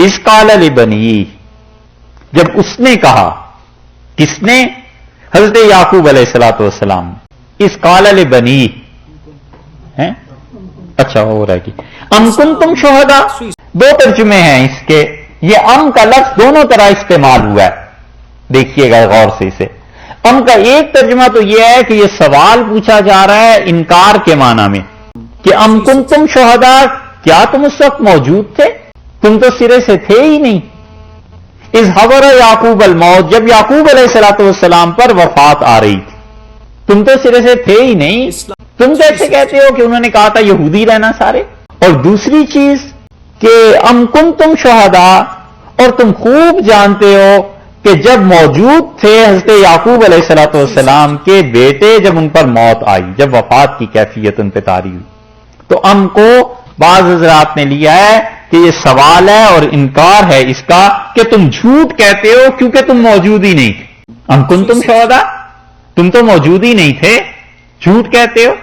اس قال لبنی، جب اس نے کہا، کس نے؟ حضرت یعقوب علیہ الصلوۃ والسلام، اس قال لبنی ہیں، اچھا ہو رہا ہے کہ ام کنتم شہداء، دو ترجمے ہیں اس کے، یہ ام کا لفظ دونوں طرح استعمال ہوا ہے، دیکھیے گا غور سے اسے۔ ام کا ایک ترجمہ تو یہ ہے کہ یہ سوال پوچھا جا رہا ہے انکار کے معنی میں، کہ ام کنتم شہداء، کیا تم اس وقت موجود تھے؟ تم تو سرے سے تھے ہی نہیں۔ اذ حضر یعقوب الموت، جب یعقوب علیہ الصلوۃ والسلام پر وفات آ رہی تھی، تم تو سرے سے تھے ہی نہیں، تم کیسے کہتے ہو کہ انہوں نے کہا تھا یہودی رہنا سارے؟ اور دوسری چیز کہ ام کنتم شہداء، اور تم خوب جانتے ہو کہ جب موجود تھے حضرت یعقوب علیہ الصلوۃ والسلام کے بیٹے، جب ان پر موت آئی، جب وفات کی کیفیت ان پہ طاری ہوئی، تو ام کو بعض حضرات نے لیا ہے کہ یہ سوال ہے اور انکار ہے اس کا کہ تم جھوٹ کہتے ہو کیونکہ تم موجود ہی نہیں تھے۔ ام کنتم شہداء، تم تو موجود ہی نہیں تھے، جھوٹ کہتے ہو۔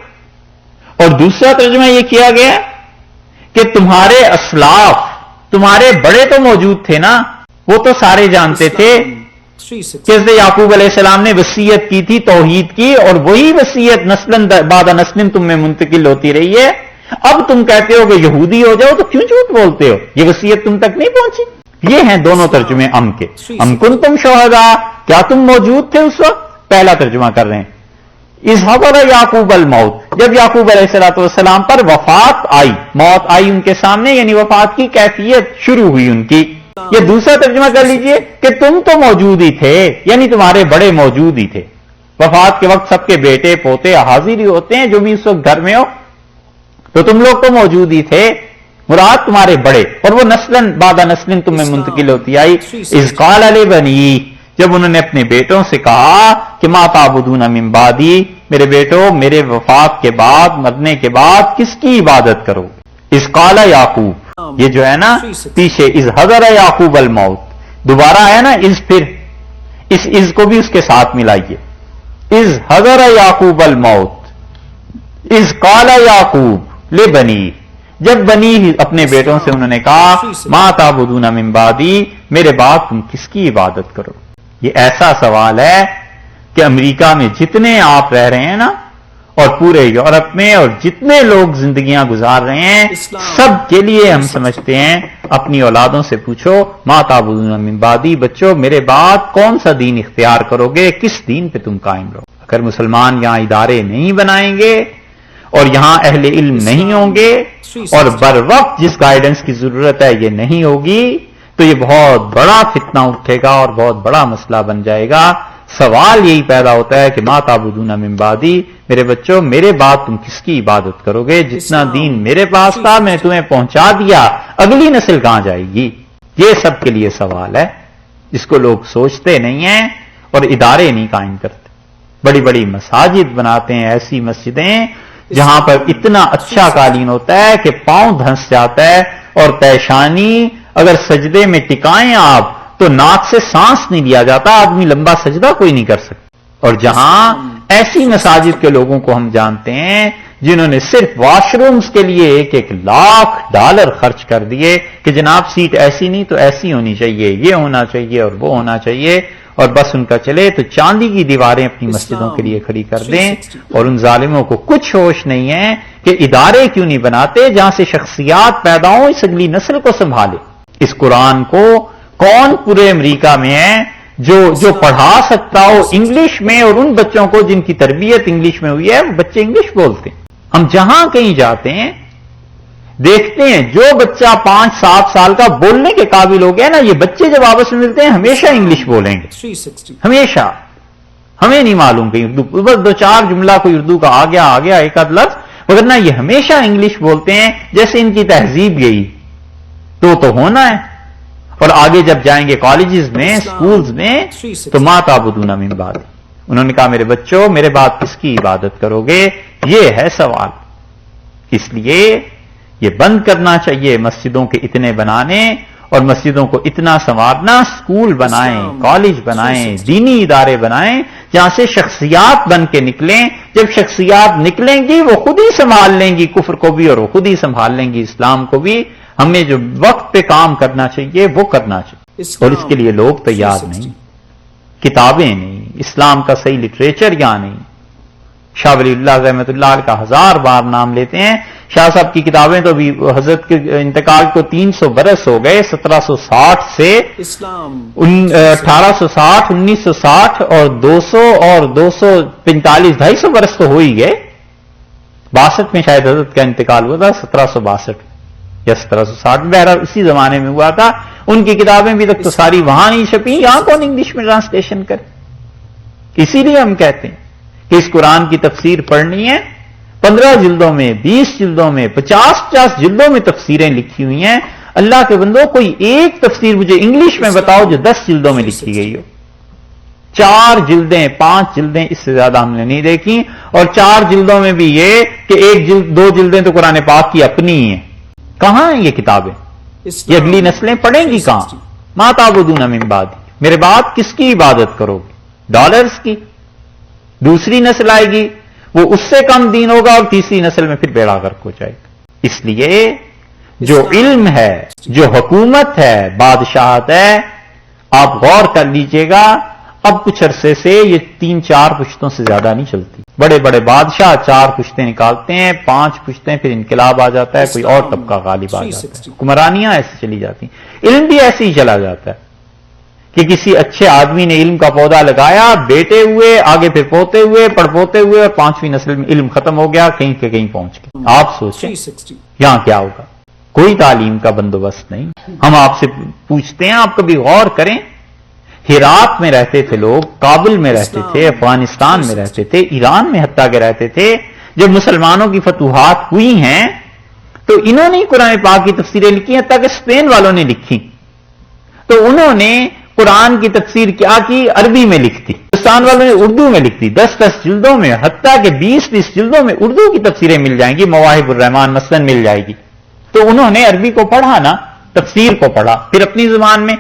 اور دوسرا ترجمہ یہ کیا گیا کہ تمہارے اسلاف، تمہارے بڑے تو موجود تھے نا، وہ تو سارے جانتے تھے کہ حضرت یعقوب علیہ السلام نے وصیت کی تھی توحید کی، اور وہی وصیت نسلاً بعد نسل تم میں منتقل ہوتی رہی ہے۔ اب تم کہتے ہو کہ یہودی ہو جاؤ، تو کیوں جھوٹ بولتے ہو؟ یہ وصیت تم تک نہیں پہنچی۔ یہ ہیں دونوں ترجمے ام کے، ام کنتم شہداء، کیا تم موجود تھے اس وقت؟ پہلا ترجمہ کر رہے ہیں اذ حضر یعقوب الموت، جب یعقوب علیہ الصلوۃ والسلام پر وفات آئی، موت آئی ان کے سامنے، یعنی وفات کی کیفیت شروع ہوئی ان کی۔ یہ دوسرا ترجمہ کر لیجئے کہ تم تو موجود ہی تھے، یعنی تمہارے بڑے موجود ہی تھے۔ وفات کے وقت سب کے بیٹے پوتے حاضر ہی ہوتے ہیں، جو بھی اس وقت گھر میں ہو، تو تم لوگ تو موجود ہی تھے، مراد تمہارے بڑے، اور وہ نسلاً بعد نسل تم میں منتقل ہوتی آئی۔ اذ قال لبنی، جب انہوں نے اپنے بیٹوں سے کہا کہ ما تعبدون من بعدی، میرے بیٹوں میرے وفات کے بعد، مرنے کے بعد کس کی عبادت کرو؟ اذ قال یعقوب، یہ جو ہے نا پیچھے اذ حضر یعقوب الموت، دوبارہ ہے نا اذ، پھر اس کو بھی اس کے ساتھ ملائیے، اذ حضر یعقوب الموت اذ قال یعقوب لبنی، جب بنی اپنے بیٹوں سے انہوں نے کہا ما تعبدون من بعدی، میرے بعد تم کس کی عبادت کرو۔ یہ ایسا سوال ہے کہ امریکہ میں جتنے آپ رہ رہے ہیں نا، اور پورے یورپ میں، اور جتنے لوگ زندگیاں گزار رہے ہیں، سب کے لیے ہم سمجھتے ہیں، اپنی اولادوں سے پوچھو ما تعبدون من بعدی، بچوں میرے بعد کون سا دین اختیار کرو گے، کس دین پہ تم قائم رہو۔ اگر مسلمان یہاں ادارے نہیں بنائیں گے اور یہاں اہل علم نہیں ہوں گے، اور بر وقت جس گائیڈنس کی ضرورت ہے یہ نہیں ہوگی، تو یہ بہت بڑا فتنہ اٹھے گا اور بہت بڑا مسئلہ بن جائے گا۔ سوال یہی پیدا ہوتا ہے کہ ما تعبدون من بعدی، میرے بچوں میرے بعد تم کس کی عبادت کرو گے؟ جتنا دین میرے پاس تھا میں تمہیں پہنچا دیا، اگلی نسل کہاں جائے گی؟ یہ سب کے لیے سوال ہے، جس کو لوگ سوچتے نہیں ہیں اور ادارے نہیں قائم کرتے۔ بڑی بڑی مساجد بناتے ہیں، ایسی مسجدیں جہاں پر اتنا اچھا قالین ہوتا ہے کہ پاؤں دھنس جاتا ہے، اور پیشانی اگر سجدے میں ٹکائیں آپ تو ناک سے سانس نہیں لیا جاتا، آدمی لمبا سجدہ کوئی نہیں کر سکتا۔ اور جہاں ایسی مساجد کے لوگوں کو ہم جانتے ہیں جنہوں نے صرف واش رومز کے لیے $1,00,000 خرچ کر دیے کہ جناب سیٹ ایسی نہیں تو ایسی ہونی چاہیے، یہ ہونا چاہیے اور وہ ہونا چاہیے، اور بس ان کا چلے تو چاندی کی دیواریں اپنی مسجدوں کے لیے کھڑی کر دیں۔ اور ان ظالموں کو کچھ ہوش نہیں ہے کہ ادارے کیوں نہیں بناتے جہاں سے شخصیات پیدا ہوں، اس اگلی نسل کو سنبھالے۔ اس قرآن کو کون پورے امریکہ میں ہے جو پڑھا سکتا ہو انگلش میں، اور ان بچوں کو جن کی تربیت انگلش میں ہوئی ہے وہ بچے انگلش بولتے ہیں۔ ہم جہاں کہیں جاتے ہیں دیکھتے ہیں جو بچہ 5-7 سال کا بولنے کے قابل ہو گیا نا، یہ بچے جب آپس میں ملتے ہیں ہمیشہ انگلش بولیں گے، ہمیشہ۔ ہمیں نہیں معلوم کہ اردو، بس 2-4 جملہ کوئی اردو کا آ گیا ایک آدھ لفظ، مگر نہ یہ ہمیشہ انگلش بولتے ہیں، جیسے ان کی تہذیب یہی تو ہونا ہے۔ اور آگے جب جائیں گے کالجز میں، سکولز میں، تو ما تعبدون من بعد، انہوں نے کہا میرے بچوں میرے بعد کس کی عبادت کرو گے؟ یہ ہے سوال۔ اس لیے یہ بند کرنا چاہیے مسجدوں کے اتنے بنانے، اور مسجدوں کو اتنا سنوارنا، سکول بنائیں، کالج بنائیں، دینی ادارے بنائیں جہاں سے شخصیات بن کے نکلیں۔ جب شخصیات نکلیں گی وہ خود ہی سنبھال لیں گی کفر کو بھی، اور وہ خود ہی سنبھال لیں گی اسلام کو بھی۔ ہمیں جو وقت پہ کام کرنا چاہیے وہ کرنا چاہیے، اور اس کے لیے لوگ تیار نہیں، کتابیں نہیں، اسلام کا صحیح لٹریچر یہاں نہیں۔ شاہ ولی اللہ رحمۃ اللہ علیہ کا 1000 بار نام لیتے ہیں۔ شاہ صاحب کی کتابیں تو بھی حضرت کے انتقال کو 300 برس ہو گئے، 1760 سے 1860، 1960 اور 200 اور 245، 250 برس تو ہو ہی گئے۔ 62 میں شاید حضرت کا انتقال ہوا تھا، 1762 یا 1760، بہرحال اسی زمانے میں ہوا تھا۔ ان کی کتابیں بھی تک تو ساری وہاں نہیں چھپی، یہاں کون انگلش میں ٹرانسلیشن کرے؟ اسی لیے ہم کہتے ہیں کہ اس قرآن کی تفسیر پڑھنی ہے، 15 جلدوں میں، 20 جلدوں میں، 50 جلدوں میں تفسیریں لکھی ہوئی ہیں۔ اللہ کے بندوں، کوئی ایک تفسیر مجھے انگلش میں بتاؤ جو 10 جلدوں میں لکھی گئی ہو۔ 4 جلدیں، 5 جلدیں، اس سے زیادہ ہم نے نہیں دیکھی، اور 4 جلدوں میں بھی یہ کہ 1 جلد 2 جلدیں تو قرآن پاک کی اپنی ہی ہیں۔ کہاں ہیں یہ کتابیں؟ یہ اگلی نسلیں پڑھیں گی کہاں؟ ما تعبدون من بعدی، میرے بعد کس کی عبادت کرو گے؟ ڈالرز کی؟ دوسری نسل آئے گی، وہ اس سے کم دین ہوگا، اور تیسری نسل میں پھر بیڑا غرق ہو جائے گا۔ اس لیے جو علم ہے، جو حکومت ہے، بادشاہت ہے، آپ غور کر لیجئے گا، اب کچھ عرصے سے یہ 3-4 پشتوں سے زیادہ نہیں چلتی۔ بڑے بڑے بادشاہ 4 پشتیں نکالتے ہیں، 5 پشتیں، پھر انقلاب آ جاتا ہے، کوئی اور طبقہ غالب آ جاتا ہے، حکمرانیاں ایسے چلی جاتی ہیں۔ علم بھی ایسے ہی چلا جاتا ہے کہ کسی اچھے آدمی نے علم کا پودا لگایا، بیٹے ہوئے، آگے پھر پوتے ہوئے، پڑپوتے ہوئے، اور 5ویں نسل میں علم ختم ہو گیا، کہیں کے کہیں پہنچ گیا۔ آپ سوچیں یہاں کیا ہوگا؟ کوئی تعلیم کا بندوبست نہیں۔ ہم آپ سے پوچھتے ہیں، آپ کبھی غور کریں، ہرات میں رہتے تھے لوگ، کابل میں رہتے تھے، افغانستان میں رہتے تھے، ایران میں حتیٰ کہ رہتے تھے۔ جب مسلمانوں کی فتوحات ہوئی ہیں تو انہوں نے قرآن پاک کی تفسیریں لکھی ہیں، حتیٰ کہ اسپین والوں نے لکھی، تو انہوں نے قرآن کی تفسیر کیا کی؟ عربی میں لکھتی، ہندوستان والوں نے اردو میں لکھتی، 10 جلدوں میں، حتیٰ کہ 20 جلدوں میں اردو کی تفسیریں مل جائیں گی، مواہب الرحمان مثلاً مل جائے گی۔ تو انہوں نے عربی کو پڑھا نا، تفسیر کو پڑھا، پھر اپنی زبان میں۔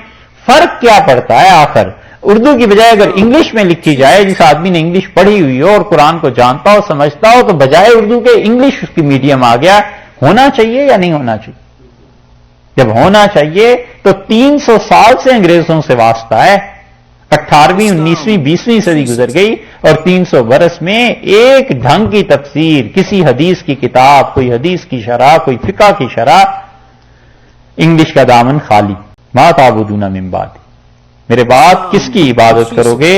فرق کیا پڑتا ہے آخر؟ اردو کی بجائے اگر انگلش میں لکھی جائے، جس آدمی نے انگلش پڑھی ہوئی ہو اور قرآن کو جانتا ہو، سمجھتا ہو، تو بجائے اردو کے انگلش اس کی میڈیم آ گیا۔ ہونا چاہیے یا نہیں ہونا چاہیے؟ جب ہونا چاہیے تو 300 سال سے انگریزوں سے واسطہ ہے، 18ویں، 19ویں، 20ویں صدی گزر گئی، اور 300 برس میں ایک ڈھنگ کی تفسیر، کسی حدیث کی کتاب، کوئی حدیث کی شرح، کوئی فقہ کی شرح، انگلش کا دامن خالی۔ ما تعبدون من بعدی، میرے بعد کس کی عبادت کرو گے؟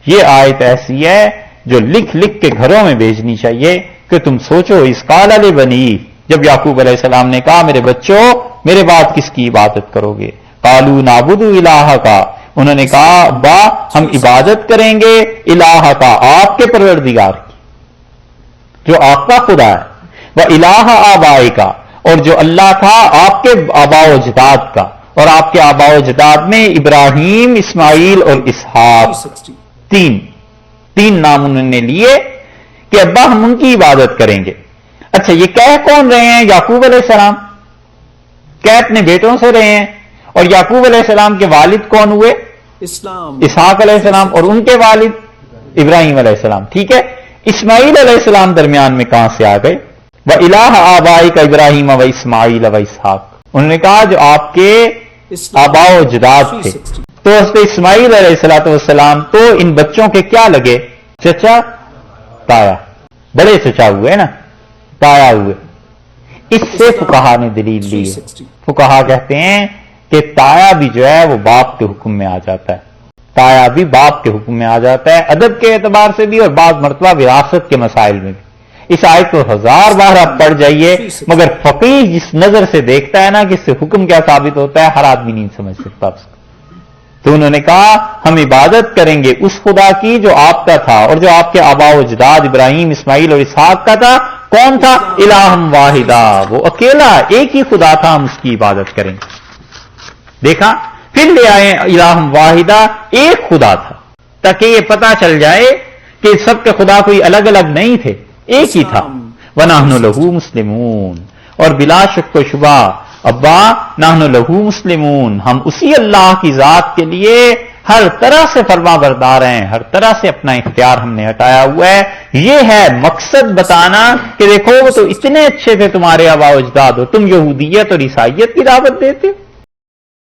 یہ آیت ایسی ہے جو لکھ لکھ کے گھروں میں بھیجنی چاہیے کہ تم سوچو۔ اس قال لبنی، جب یعقوب علیہ السلام نے کہا میرے بچوں میرے بعد کس کی عبادت کرو گے؟ قالوا نعبد الہ کا، انہوں نے کہا ابا ہم عبادت کریں گے الہ کا، آپ کے پروردگار کی، جو آپ کا خدا ہے، وہ الہ آبائی کا، اور جو اللہ تھا آپ کے آباء و اجداد کا، اور آپ کے آباء و اجداد میں ابراہیم، اسماعیل اور اسحاق، تین نام انہوں نے لیے کہ ابا ہم ان کی عبادت کریں گے۔ اچھا یہ کہہ کون رہے ہیں؟ یعقوب علیہ السلام کہہ اپنے بیٹوں سے رہے ہیں، اور یعقوب علیہ السلام کے والد کون ہوئے؟ اسحاق علیہ السلام، اور ان کے والد ابراہیم علیہ السلام، ٹھیک ہے۔ اسماعیل علیہ السلام درمیان میں کہاں سے آ گئے؟ وَإِلَٰهَ آبَائِكَ إِبْرَاهِيمَ وَإِسْمَاعِيلَ وَإِسْحَاقَ، انہوں نے کہا جو آپ کے آباء و اجداد تھے۔ تو حضرت اسماعیل علیہ السلام تو ان بچوں کے کیا لگے؟ چچا، تایا، بڑے چچا ہوئے نا، تایا ہوئے۔ اس سے فقہا نے دلیل لی ہے، فقہا کہتے ہیں کہ تایا بھی جو ہے وہ باپ کے حکم میں آ جاتا ہے، تایا بھی باپ کے حکم میں آ جاتا ہے، ادب کے اعتبار سے بھی اور بعض مرتبہ وراثت کے مسائل میں بھی۔ اس آیت کو 1000 بار آپ پڑھ جائیے، مگر فقیہ جس نظر سے دیکھتا ہے نا کہ اس سے حکم کیا ثابت ہوتا ہے، ہر آدمی نہیں سمجھ سکتا اس کو۔ تو انہوں نے کہا ہم عبادت کریں گے اس خدا کی جو آپ کا تھا اور جو آپ کے آباء و اجداد ابراہیم، اسماعیل اور اسحاق کا تھا۔ کون تھا؟ الہم واحدہ، وہ اکیلا ایک ہی خدا تھا، ہم اس کی عبادت کریں گے۔ دیکھا، پھر لے آئے الہم واحدہ، ایک خدا تھا، تاکہ یہ پتا چل جائے کہ سب کے خدا کوئی الگ الگ نہیں تھے، ایک ہی تھا۔ وَنَحْنُ لَهُ مُسْلِمُونَ، اور بلا شک و شبہ ابا نحن لہو مسلمون، ہم اسی اللہ کی ذات کے لیے ہر طرح سے فرما بردار ہیں، ہر طرح سے اپنا اختیار ہم نے ہٹایا ہوا ہے. یہ ہے مقصد بتانا کہ دیکھو وہ تو اتنے اچھے تھے تمہارے آباء و اجداد ہو، تم یہودیت اور عیسائیت کی دعوت دیتے ہو.